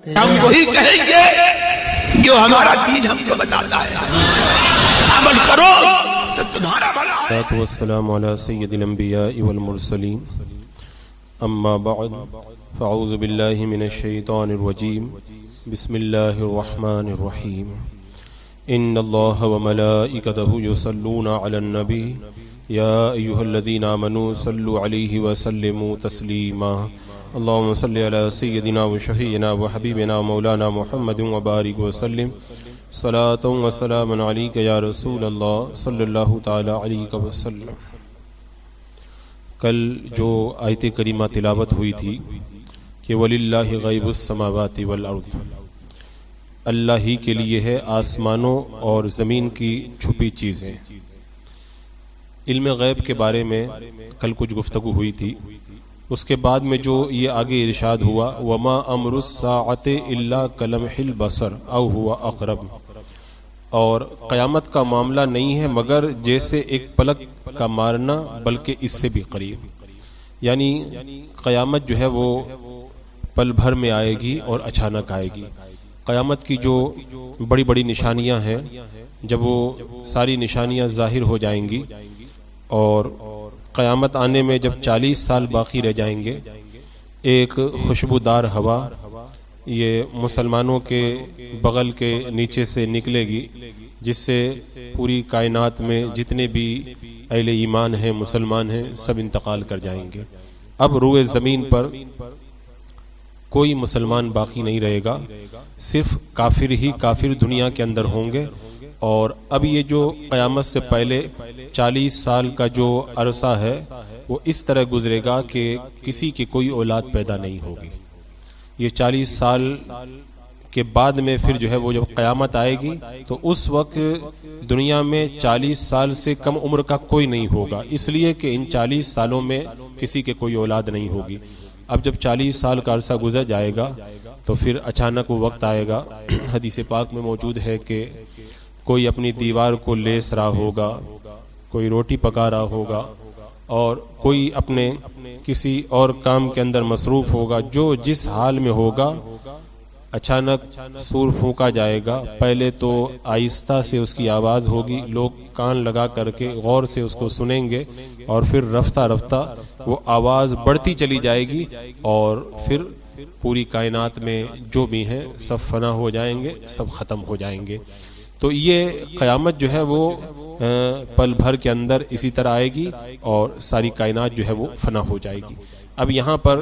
ہم وہی کہیں گے جو ہمارا دین ہم کو بتاتا ہے، عمل کرو تو تمہارا بھلا ہے۔ والسلام علی سید الانبیاء والمرسلین، اما بعد فاعوذ باللہ من الشیطان الرجیم، بسم اللہ الرحمن الرحیم۔ ان اللہ وملائکتہ یصلون علی النبی یا ایہا الذین آمنوا صلوا علیہ وسلموا تسلیما۔ اللہم صلی علی سیدنا وشفیعنا وحبیبنا مولانا محمد وبارک وسلم، صلاۃ وسلام علیک یا رسول اللہ صلی اللہ تعالی علیہ وسلم۔ کل جو آیت کریمہ تلاوت ہوئی تھی کہ وَلِلَّهِ غیب السماوات والارض، اللہ ہی کے لیے ہے آسمانوں اور زمین کی چھپی چیزیں۔ علم غیب کے بارے میں کل کچھ گفتگو ہوئی تھی۔ اس کے بعد میں جو یہ آگے ارشاد ہوا وَمَا أَمْرُ السَّاعَةِ إِلَّا كَلَمْحِ الْبَصَرِ أَوْ هُوَ أَقْرَبُ، اور قیامت کا معاملہ نہیں ہے مگر جیسے ایک پلک کا مارنا بلکہ اس سے بھی قریب، یعنی قیامت جو ہے وہ پل بھر میں آئے گی اور اچانک آئے گی۔ قیامت کی جو بڑی بڑی نشانیاں ہیں، جب وہ ساری نشانیاں ظاہر ہو جائیں گی اور قیامت آنے میں جب 40 سال باقی رہ جائیں گے، ایک خوشبودار ہوا یہ مسلمانوں کے بغل کے نیچے سے نکلے گی، جس سے پوری کائنات میں جتنے بھی اہل ایمان ہیں، مسلمان ہیں، سب انتقال کر جائیں گے۔ اب روئے زمین پر کوئی مسلمان باقی نہیں رہے گا، صرف کافر ہی کافر دنیا کے اندر ہوں گے۔ اور اب یہ جو قیامت سے پہلے 40 سال کا جو عرصہ ہے وہ اس طرح گزرے گا کہ کسی کی کوئی اولاد پیدا نہیں ہوگی۔ یہ 40 سال کے بعد میں پھر جو ہے وہ جب قیامت آئے گی تو اس وقت دنیا میں 40 سال سے کم عمر کا کوئی نہیں ہوگا، اس لیے کہ ان 40 سالوں میں کسی کے کوئی اولاد نہیں ہوگی۔ اب جب 40 سال کا عرصہ گزر جائے گا تو پھر اچانک وہ وقت آئے گا، حدیث پاک میں موجود ہے کہ کوئی اپنی دیوار کو لیس رہا ہوگا، کوئی روٹی پکا رہا ہوگا، اور کوئی اپنے کسی اور کام کے اندر مصروف ہوگا۔ جو جس حال میں ہوگا اچانک سور پھونکا جائے گا، پہلے تو آہستہ سے اس کی آواز ہوگی، لوگ کان لگا کر کے غور سے اس کو سنیں گے، اور پھر رفتہ رفتہ وہ آواز بڑھتی چلی جائے گی اور پھر پوری کائنات میں جو بھی ہیں سب فنا ہو جائیں گے، سب ختم ہو جائیں گے۔ تو یہ قیامت جو ہے وہ پل بھر کے اندر اسی طرح آئے گی اور ساری کائنات جو ہے وہ فنا ہو جائے گی۔ اب یہاں پر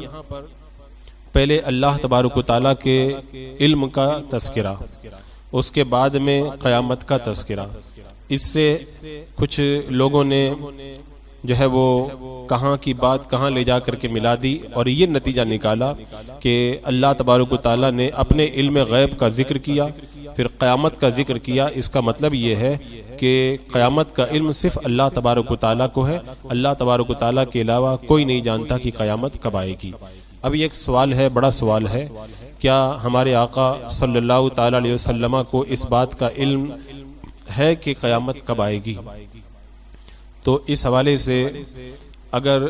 پہلے اللہ تبارک و تعالیٰ کے علم کا تذکرہ، اس کے بعد میں قیامت کا تذکرہ۔ اس سے کچھ لوگوں نے جو ہے وہ کہاں کی بات کہاں لے جا کر کے ملا دی، اور یہ نتیجہ نکالا کہ اللہ تبارک و تعالیٰ نے اپنے علم غیب کا ذکر کیا، پھر قیامت کا ذکر کیا۔ اس کا مطلب یہ ہے کہ قیامت کا علم صرف اللہ تبارک و تعالیٰ کو ہے، اللہ تبارک و تعالیٰ کے علاوہ کوئی نہیں جانتا کہ قیامت کب آئے گی۔ اب یہ ایک سوال ہے، بڑا سوال ہے، کیا ہمارے آقا صلی اللہ تعالی علیہ وسلم کو اس بات کا علم ہے کہ قیامت کب آئے گی؟ تو اس حوالے سے اگر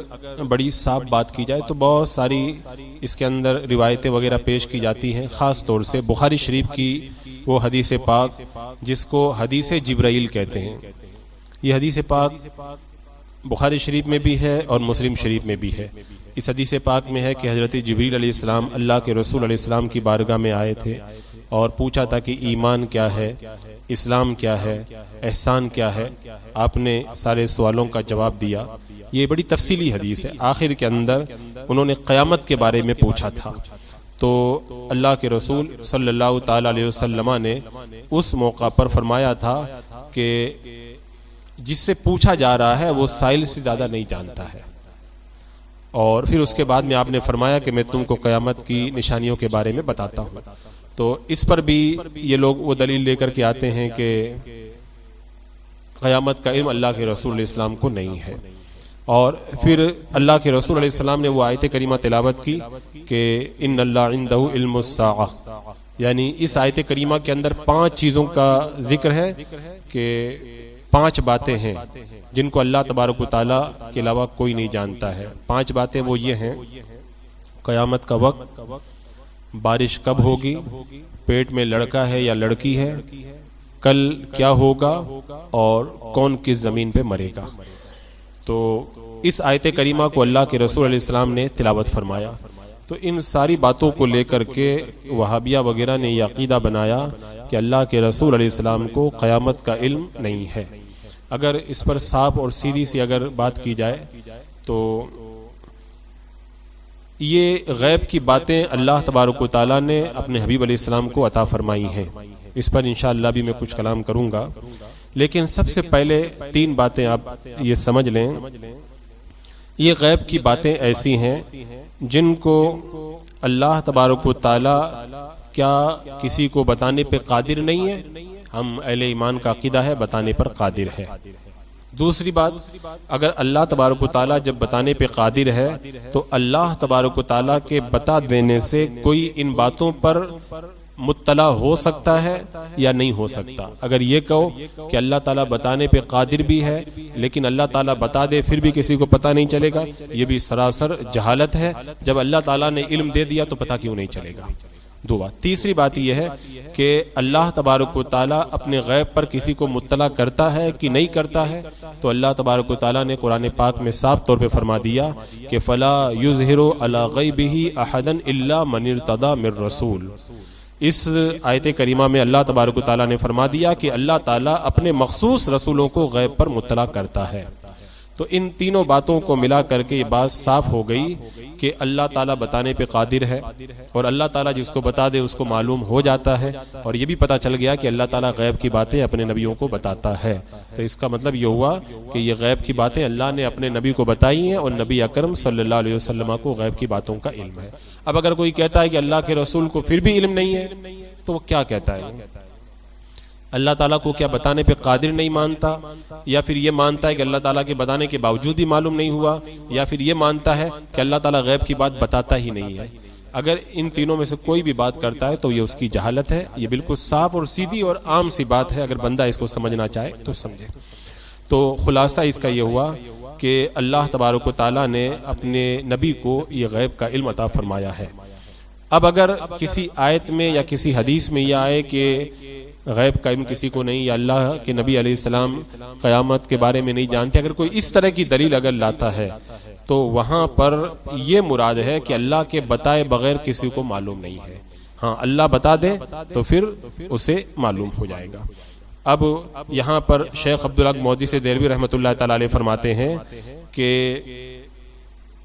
بڑی صاف بات کی جائے تو بہت ساری اس کے اندر روایتیں وغیرہ پیش کی جاتی ہیں، خاص طور سے بخاری شریف کی وہ حدیث پاک جس کو حدیث جبرائیل کہتے ہیں۔ یہ حدیث پاک بخاری شریف میں بھی ہے اور مسلم شریف میں بھی ہے۔ اس حدیث پاک میں ہے کہ حضرت جبریل علیہ السلام اللہ کے رسول علیہ السلام کی بارگاہ میں آئے تھے اور پوچھا تھا کہ ایمان کیا ہے، اسلام کیا ہے، احسان کیا ہے۔ آپ نے سارے سوالوں کا جواب دیا۔ یہ بڑی تفصیلی حدیث ہے۔ آخر کے اندر انہوں نے قیامت کے بارے میں پوچھا تھا، تو اللہ کے رسول صلی اللہ تعالی علیہ وسلم نے اس موقع پر فرمایا تھا کہ جس سے پوچھا جا رہا ہے وہ سائل سے زیادہ نہیں جانتا ہے۔ اور پھر اس کے بعد میں آپ نے فرمایا کہ میں تم کو قیامت کی نشانیوں کے بارے میں بتاتا ہوں۔ تو اس پر بھی یہ لوگ وہ دلیل لے کر کے آتے ہیں کہ قیامت کا علم اللہ کے رسول علیہ السلام کو نہیں ہے۔ اور پھر اللہ کے رسول علیہ السلام نے وہ آیت کریمہ تلاوت کی کہ ان اللہ عنده علم الساعہ، یعنی اس آیت کریمہ کے اندر 5 چیزوں کا ذکر ہے کہ 5 باتیں ہیں جن کو اللہ تبارک و تعالیٰ کے علاوہ کوئی نہیں جانتا ہے۔ 5 باتیں وہ یہ ہیں: قیامت کا وقت، بارش کب ہوگی، پیٹ میں لڑکا ہے یا لڑکی ہے، کل کیا ہوگا اور کون کس زمین پہ مرے گا۔ تو اس آیت کریمہ کو اللہ کے رسول علیہ السلام نے تلاوت فرمایا۔ تو ان ساری باتوں کو لے کر کے وہابیہ وغیرہ نے یہ عقیدہ بنایا کہ اللہ کے رسول علیہ السلام کو قیامت کا علم نہیں ہے۔ اگر اس پر صاف اور سیدھی سی اگر بات کی جائے تو یہ غیب کی باتیں اللہ تبارک و تعالیٰ نے اپنے حبیب علیہ السلام کو عطا فرمائی ہیں۔ اس پر انشاءاللہ بھی میں کچھ کلام کروں گا، لیکن سب سے پہلے 3 باتیں آپ یہ سمجھ لیں۔ یہ غیب کی باتیں ایسی ہیں جن کو اللہ تبارک و تعالیٰ کیا کسی کو بتانے پہ قادر نہیں ہے؟ ہم اہل ایمان کا عقیدہ ہے بتانے پر قادر ہے۔ دوسری بات، اگر اللہ تبارک و تعالیٰ جب بتانے پہ قادر ہے تو اللہ تبارک و تعالیٰ کے بتا دینے سے کوئی ان باتوں پر مطلع ہو سکتا ہے یا نہیں ہو سکتا۔ اگر یہ کہو کہ اللہ تعالیٰ بتانے پہ قادر بھی ہے لیکن اللہ تعالیٰ بتا دے پھر بھی کسی کو پتہ نہیں چلے گا، یہ بھی سراسر جہالت ہے۔ جب اللہ تعالیٰ نے علم دے دیا تو پتہ کیوں نہیں چلے گا؟ 2 بات۔ تیسری بات یہ ہے کہ اللہ تبارک و تعالیٰ اپنے غیب پر کسی کو مطلع کرتا ہے کہ نہیں کرتا ہے؟ تو اللہ تبارک و تعالیٰ نے قرآن پاک میں صاف طور پہ فرما دیا کہ فَلَا يُظْهِرُ عَلَى غَيْبِهِ أَحَدًا إِلَّا مَنِ ارْتَضَىٰ مِن رَّسُولٍ۔ اس آیت کریمہ میں اللہ تبارک و تعالیٰ نے فرما دیا کہ اللہ تعالیٰ اپنے مخصوص رسولوں کو غیب پر مطلع کرتا ہے۔ تو ان تینوں باتوں کو ملا کر کے یہ بات صاف ہو گئی کہ اللہ تعالیٰ بتانے پہ قادر ہے، اور اللہ تعالیٰ جس کو بتا دے اس کو معلوم ہو جاتا ہے، اور یہ بھی پتہ چل گیا کہ اللہ تعالیٰ غیب کی باتیں اپنے نبیوں کو بتاتا ہے۔ تو اس کا مطلب یہ ہوا کہ یہ غیب کی باتیں اللہ نے اپنے نبی کو بتائی ہیں، اور نبی اکرم صلی اللہ علیہ وسلم کو غیب کی باتوں کا علم ہے۔ اب اگر کوئی کہتا ہے کہ اللہ کے رسول کو پھر بھی علم نہیں ہے تو وہ کیا کہتا ہے؟ اللہ تعالیٰ کو کیا بتانے پہ قادر نہیں مانتا، یا پھر یہ مانتا ہے کہ اللہ تعالیٰ کے بتانے کے باوجود بھی معلوم نہیں ہوا، یا پھر یہ مانتا ہے کہ اللہ تعالیٰ غیب کی بات بتاتا ہی نہیں ہے؟ اگر ان تینوں میں سے کوئی بھی بات کرتا ہے تو یہ اس کی جہالت ہے۔ یہ بالکل صاف اور سیدھی اور عام سی بات ہے، اگر بندہ اس کو سمجھنا چاہے تو سمجھے۔ تو خلاصہ اس کا یہ ہوا کہ اللہ تبارک و تعالیٰ نے اپنے نبی کو یہ غیب کا علم عطا فرمایا ہے۔ اب اگر کسی آیت میں یا کسی حدیث میں یہ آئے کہ غیب کا علم کسی کو نہیں، یا اللہ کے نبی علیہ السلام قیامت کے بارے میں نہیں جانتے، اگر کوئی اس طرح کی دلیل اگر لاتا ہے تو وہاں پر یہ مراد ہے کہ اللہ کے بتائے بغیر کسی کو معلوم نہیں ہے۔ ہاں اللہ بتا دے تو پھر اسے معلوم ہو جائے گا۔ اب یہاں پر شیخ عبدالحق مودی سے دہلوی رحمۃ اللہ تعالی علیہ فرماتے ہیں کہ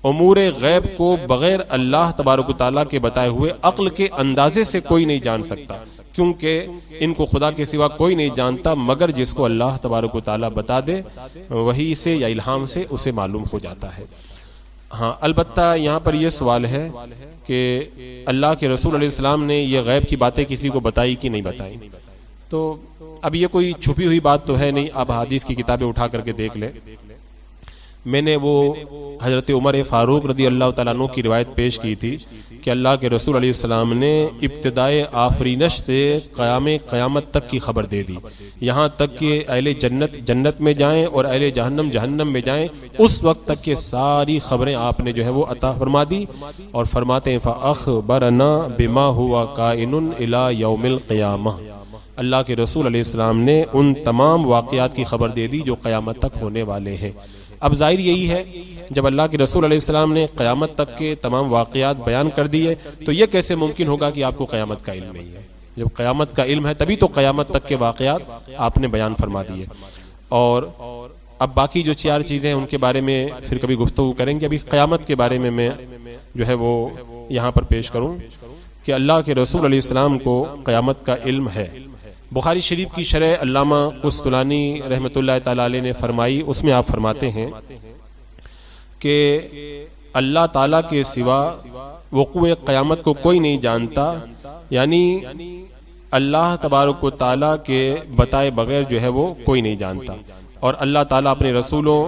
امور غیب کو بغیر اللہ تبارک و تعالیٰ کے بتائے ہوئے عقل کے اندازے سے کوئی نہیں جان سکتا، کیونکہ ان کو خدا کے سوا کوئی نہیں جانتا مگر جس کو اللہ تبارک و تعالیٰ بتا دے، وحی سے یا الہام سے اسے معلوم ہو جاتا ہے۔ ہاں البتہ یہاں پر یہ سوال ہے کہ اللہ کے رسول علیہ السلام نے یہ غیب کی باتیں کسی کو بتائی کہ نہیں بتائی؟ تو اب یہ کوئی چھپی ہوئی بات تو ہے نہیں، آپ حدیث کی کتابیں اٹھا کر کے دیکھ لیں۔ میں نے وہ حضرت عمر فاروق رضی اللہ تعالیٰ عنہ کی روایت پیش کی تھی کہ اللہ کے رسول علیہ السلام نے ابتدائے آفرینش سے قیامت تک کی خبر دے دی، یہاں تک کہ اہل جنت جنت میں جائیں اور اہل جہنم جہنم میں جائیں، اس وقت تک کہ ساری خبریں آپ نے جو ہے وہ عطا فرما دی، اور فرماتے ہیں فَأَخْبَرَنَا بِمَا هُوَ كَائِنٌ إِلَى يَوْمِ الْقِيَامَةِ۔ اللہ کے رسول علیہ السلام نے ان تمام واقعات کی خبر دے دی جو قیامت تک ہونے والے ہیں۔ اب ظاہر یہی ہے جب اللہ کے رسول علیہ السلام نے قیامت تک کے تمام واقعات بیان کر دیے تو یہ کیسے ممکن ہوگا کہ آپ کو قیامت کا علم نہیں ہے؟ جب قیامت کا علم ہے تبھی تو قیامت تک کے واقعات آپ نے بیان فرما دیے۔ اور اب باقی جو 4 چیزیں ہیں ان کے بارے میں پھر کبھی گفتگو کریں گے۔ ابھی قیامت کے بارے میں میں جو ہے وہ یہاں پر پیش کروں کہ اللہ کے رسول علیہ السلام کو قیامت کا علم ہے۔ بخاری شریف کی شرح علامہ قسطلانی رحمۃ اللہ تعالی علیہ نے فرمائی، اس میں آپ فرماتے ہیں کہ اللہ تعالیٰ کے سوا وقوع قیامت کو کوئی نہیں جانتا، یعنی اللہ تبارک و تعالیٰ کے بتائے بغیر جو ہے وہ کوئی نہیں جانتا، اور اللہ تعالیٰ اپنے رسولوں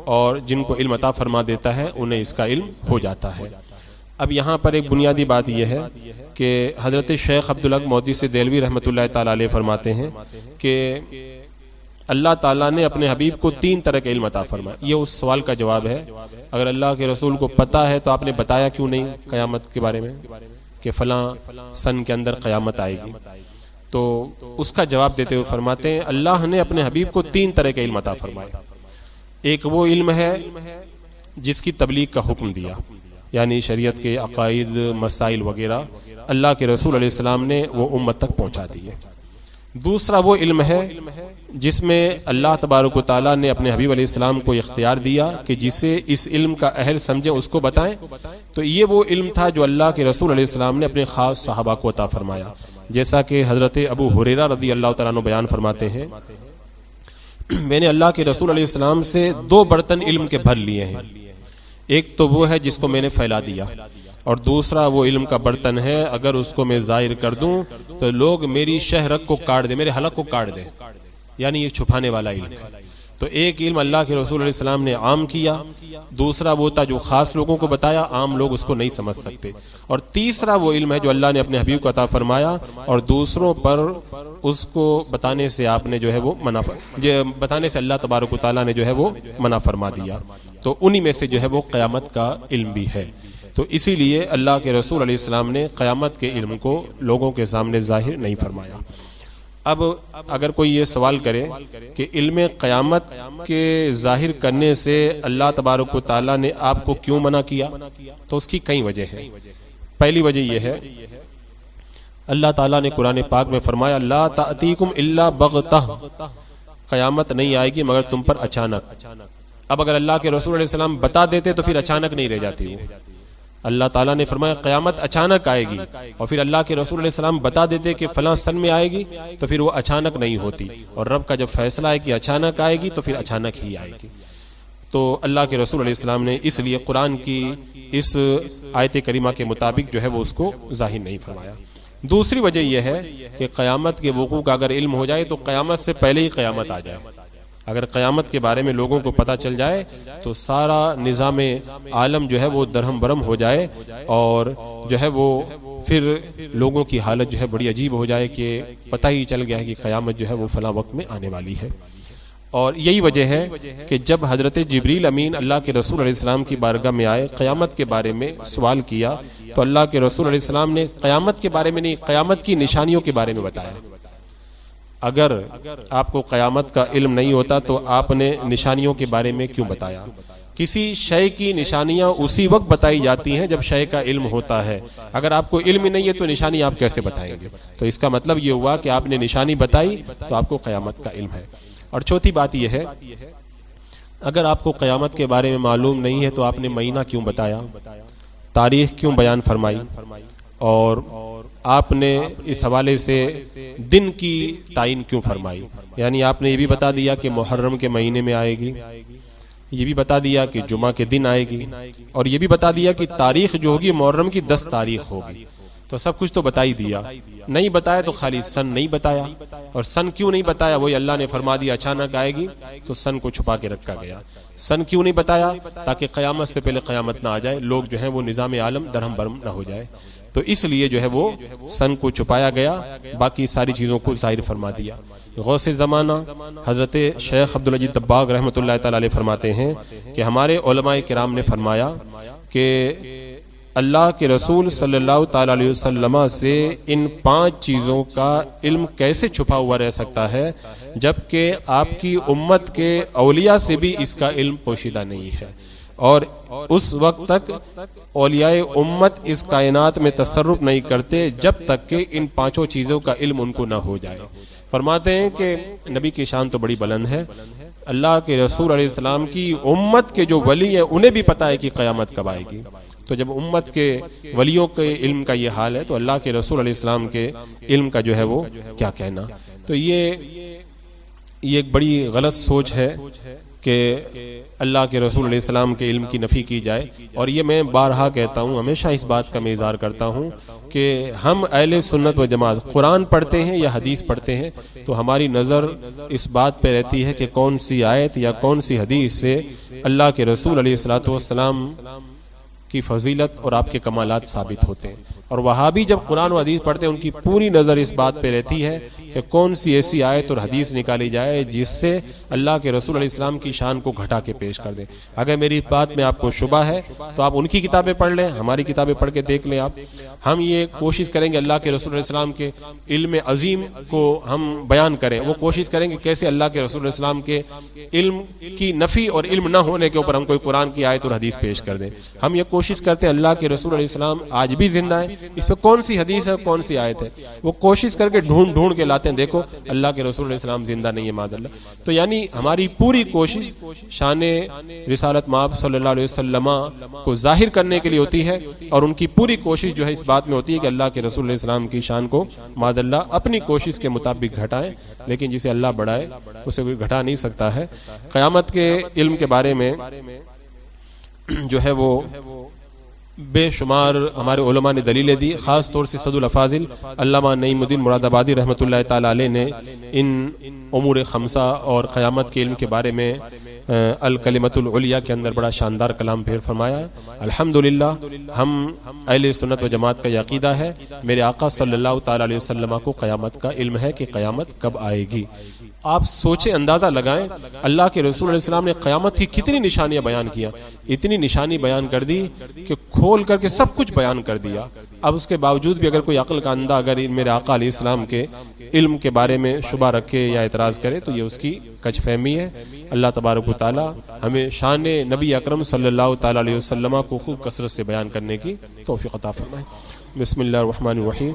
اور جن کو علم عطا فرما دیتا ہے انہیں اس کا علم ہو جاتا ہے۔ اب یہاں پر ایک بنیادی بات یہ ہے کہ حضرت شیخ عبدالحق مودی سے دہلوی رحمۃ اللہ تعالی علیہ فرماتے ہیں کہ اللہ تعالیٰ نے اپنے حبیب کو 3 طرح کے علم عطا فرمایا۔ یہ اس سوال کا جواب ہے، اگر اللہ کے رسول کو پتہ ہے تو آپ نے بتایا کیوں نہیں قیامت کے بارے میں؟ کہ فلاں سن کے اندر قیامت آئے گی، تو اس کا جواب دیتے ہوئے فرماتے ہیں اللہ نے اپنے حبیب کو 3 طرح کے علم عطا فرمایا۔ ایک وہ علم ہے جس کی تبلیغ کا حکم دیا، یعنی شریعت کے عقائد، مسائل وغیرہ اللہ کے رسول علیہ السلام نے وہ امت تک پہنچا دیے۔ دوسرا وہ علم ہے جس میں اللہ تبارک و تعالیٰ نے اپنے حبیب علیہ السلام کو اختیار دیا کہ جسے اس علم کا اہل سمجھیں اس کو بتائیں، تو یہ وہ علم تھا جو اللہ کے رسول علیہ السلام نے اپنے خاص صحابہ کو عطا فرمایا، جیسا کہ حضرت ابو ہریرہ رضی اللہ تعالیٰ عنہ بیان فرماتے ہیں میں نے اللہ کے رسول علیہ السلام سے 2 برتن علم کے بھر لیے ہیں، ایک تو وہ ہے جس کو میں نے پھیلا دیا، اور دوسرا وہ علم کا برتن ہے اگر اس کو میں ظاہر کر دوں تو لوگ میری شہرک کو کاٹ دیں، میرے حلق کو کاٹ دیں، یعنی یہ چھپانے والا علم ہے۔ تو ایک علم اللہ کے رسول علیہ السلام نے عام کیا، دوسرا وہ تھا جو خاص لوگوں کو بتایا، عام لوگ اس کو نہیں سمجھ سکتے، اور تیسرا وہ علم ہے جو اللہ نے اپنے حبیب کو عطا فرمایا اور دوسروں پر اس کو بتانے سے آپ نے جو ہے وہ بتانے سے اللہ تبارک و تعالیٰ نے جو ہے وہ منع فرما دیا، تو انہی میں سے جو ہے وہ قیامت کا علم بھی ہے۔ تو اسی لیے اللہ کے رسول علیہ السلام نے قیامت کے علم کو لوگوں کے سامنے ظاہر نہیں فرمایا۔ اب اگر کوئی یہ سوال کرے کہ علم قیامت کے ظاہر کرنے سے اللہ تبارک و تعالیٰ نے آپ کو کیوں منع کیا، تو اس کی کئی وجہ ہیں۔ پہلی وجہ یہ ہے اللہ تعالیٰ نے قرآن پاک میں فرمایا لا تأتیکم الا بغتہ، قیامت نہیں آئے گی مگر تم پر اچانک۔ اب اگر اللہ کے رسول علیہ السلام بتا دیتے تو پھر اچانک نہیں رہ جاتی وہ، اللہ تعالیٰ نے فرمایا قیامت اچانک آئے گی، اور پھر اللہ کے رسول علیہ السلام بتا دیتے کہ فلاں سن میں آئے گی تو پھر وہ اچانک نہیں ہوتی، اور رب کا جب فیصلہ ہے کہ اچانک آئے گی تو پھر اچانک ہی آئے گی۔ تو اللہ کے رسول علیہ السلام نے اس لیے قرآن کی اس آیت کریمہ کے مطابق جو ہے وہ اس کو ظاہر نہیں فرمایا۔ دوسری وجہ یہ ہے کہ قیامت کے وقوع کا اگر علم ہو جائے تو قیامت سے پہلے ہی قیامت آ جائے، اگر قیامت کے بارے میں لوگوں کو پتہ چل جائے تو سارا نظام عالم جو ہے وہ درہم برہم ہو جائے، اور جو ہے وہ پھر لوگوں کی حالت جو ہے بڑی عجیب ہو جائے کہ پتہ ہی چل گیا ہے کہ قیامت جو ہے وہ فلاں وقت میں آنے والی ہے۔ اور یہی وجہ ہے کہ جب حضرت جبریل امین اللہ کے رسول علیہ السلام کی بارگاہ میں آئے، قیامت کے بارے میں سوال کیا، تو اللہ کے رسول علیہ السلام نے قیامت کے بارے میں نہیں، قیامت کی نشانیوں کے بارے میں بتایا۔ اگر آپ کو قیامت کا علم نہیں ہوتا تو آپ نے نشانیوں کے بارے میں کیوں بتایا؟ کسی شے کی نشانیاں اسی وقت بتائی جاتی ہیں جب شے کا علم ہوتا ہے، اگر آپ کو علم ہی نہیں ہے تو نشانی آپ کیسے بتائیں گے؟ تو اس کا مطلب یہ ہوا کہ آپ نے نشانی بتائی تو آپ کو قیامت کا علم ہے۔ اور چوتھی بات یہ ہے اگر آپ کو قیامت کے بارے میں معلوم نہیں ہے تو آپ نے مہینہ کیوں بتایا، تاریخ کیوں بیان فرمائی، اور آپ نے اس حوالے سے دن کی تعین کیوں فرمائی؟ یعنی آپ نے یہ بھی بتا دیا کہ محرم کے مہینے میں آئے گی، یہ بھی بتا دیا کہ جمعہ کے دن آئے گی، اور یہ بھی بتا دیا کہ تاریخ جو ہوگی محرم کی 10 تاریخ ہوگی، تو سب کچھ تو بتا ہی دیا۔ نہیں بتایا تو خالی سن نہیں بتایا، اور سن کیوں نہیں بتایا؟ وہی اللہ نے فرما دیا اچانک آئے گی تو سن کو چھپا کے رکھا گیا۔ سن کیوں نہیں بتایا؟ تاکہ قیامت سے پہلے قیامت نہ آ جائے، لوگ جو ہیں وہ نظام عالم درہم برہم نہ ہو جائے، تو اس لیے جو ہے وہ سن کو چھپایا گیا، باقی ساری چیزوں کو ظاہر فرما دیا۔ غوث زمانہ حضرت شیخ عبدالمجید دباغ رحمۃ اللہ تعالی علیہ فرماتے ہیں کہ ہمارے علماء کرام نے فرمایا کہ اللہ کے رسول صلی اللہ تعالی علیہ وسلم سے ان 5 چیزوں کا علم کیسے چھپا ہوا رہ سکتا ہے جبکہ آپ کی امت کے اولیاء سے بھی اس کا علم پوشیدہ نہیں ہے، اور اس وقت تک اولیاء امت اس کائنات میں تصرف نہیں کرتے جب تک کہ ان 5 چیزوں کا علم ان کو نہ ہو جائے۔ فرماتے ہیں کہ نبی کی شان تو بڑی بلند ہے، اللہ کے رسول علیہ السلام کی امت کے جو ولی ہیں انہیں بھی پتا ہے کہ قیامت کب آئے گی، تو جب امت کے ولیوں کے علم کا یہ حال ہے تو اللہ کے رسول علیہ السلام کے علم کا جو ہے وہ کیا کہنا۔ تو یہ ایک بڑی غلط سوچ ہے کہ اللہ کے رسول علیہ السلام کے علم کی نفی کی جائے، اور یہ میں بارہا کہتا ہوں، ہمیشہ اس بات کا میں اظہار کرتا ہوں کہ ہم اہل سنت و جماعت قرآن پڑھتے ہیں یا حدیث پڑھتے ہیں تو ہماری نظر اس بات پہ رہتی ہے کہ کون سی آیت یا کون سی حدیث سے اللہ کے رسول علیہ الصلوۃ والسلام کی فضیلت اور آپ کے کمالات ثابت ہوتے ہیں. اور وہابی جب قرآن و حدیث پڑھتے ہیں ان کی پوری نظر اس بات پہ رہتی ہے کہ کون سی ایسی آیت اور حدیث نکالی جائے جس سے اللہ کے رسول علیہ السلام کی شان کو گھٹا کے پیش کر دیں. اگر میری بات میں آپ کو شبہ ہے تو آپ ان کی کتابیں پڑھ لیں, ہماری کتابیں پڑھ کے دیکھ لیں آپ. ہم یہ کوشش کریں گے اللہ کے رسول علیہ السلام کے علم عظیم کو ہم بیان کریں, وہ کوشش کریں گے کیسے اللہ کے رسول علیہ السلام کے علم کی نفی اور علم نہ ہونے کے اوپر ہم کوئی قرآن کی آیت اور حدیث پیش کر دیں. ہم یہ کوشش کرتے ہیں اللہ کے رسول علیہ السلام آج بھی زندہ ہے, اس پہ کون سی حدیث ہے کون سی آیت ہے, وہ کوشش کر کے ڈھونڈ کے لاتے ہیں, دیکھو اللہ کے رسول علیہ السلام زندہ نہیں ہے معاذ اللہ. تو یعنی ہماری پوری کوشش شان رسالت مآب صلی اللہ علیہ وسلم کو ظاہر کرنے کے لیے ہوتی ہے, اور ان کی پوری کوشش جو ہے اس بات میں ہوتی ہے کہ اللہ کے رسول علیہ السلام کی شان کو معاذ اللہ اپنی کوشش کے مطابق گھٹائیں, لیکن جسے اللہ بڑھائے اسے کوئی گھٹا نہیں سکتا ہے. قیامت کے علم کے بارے میں جو ہے وہ بے شمار ہمارے علماء نے دلیلیں دی, خاص طور سے صد الافاضل علامہ نعیم الدین مراد آبادی رحمۃ اللہ تعالی علیہ نے ان امور خمسہ اور قیامت کے علم کے بارے میں الکلمۃ العلیٰ کے اندر بڑا شاندار کلام پھر فرمایا. الحمدللہ ہم اہل سنت و جماعت کا یہ عقیدہ ہے, میرے آقا صلی اللہ تعالی علیہ وسلم کو قیامت کا علم ہے کہ قیامت کب آئے گی. آپ سوچیں, اندازہ لگائیں اللہ کے رسول علیہ السلام نے قیامت کی کتنی نشانیاں بیان کیا, اتنی نشانی بیان کر دی کہ کھول کر کے سب کچھ بیان کر دیا. اب اس کے باوجود بھی اگر کوئی عقل کا اندھا اگر میرے آقا علیہ السلام کے علم کے بارے میں شبہ رکھے یا اعتراض کرے تو یہ اس کی کچ فہمی ہے. اللہ تبارک و تعالی ہمیں شان نبی اکرم صلی اللہ تعالی علیہ وسلم کو خوب کثرت سے بیان کرنے کی توفیق عطا فرمائے. بسم اللہ الرحمن الرحیم.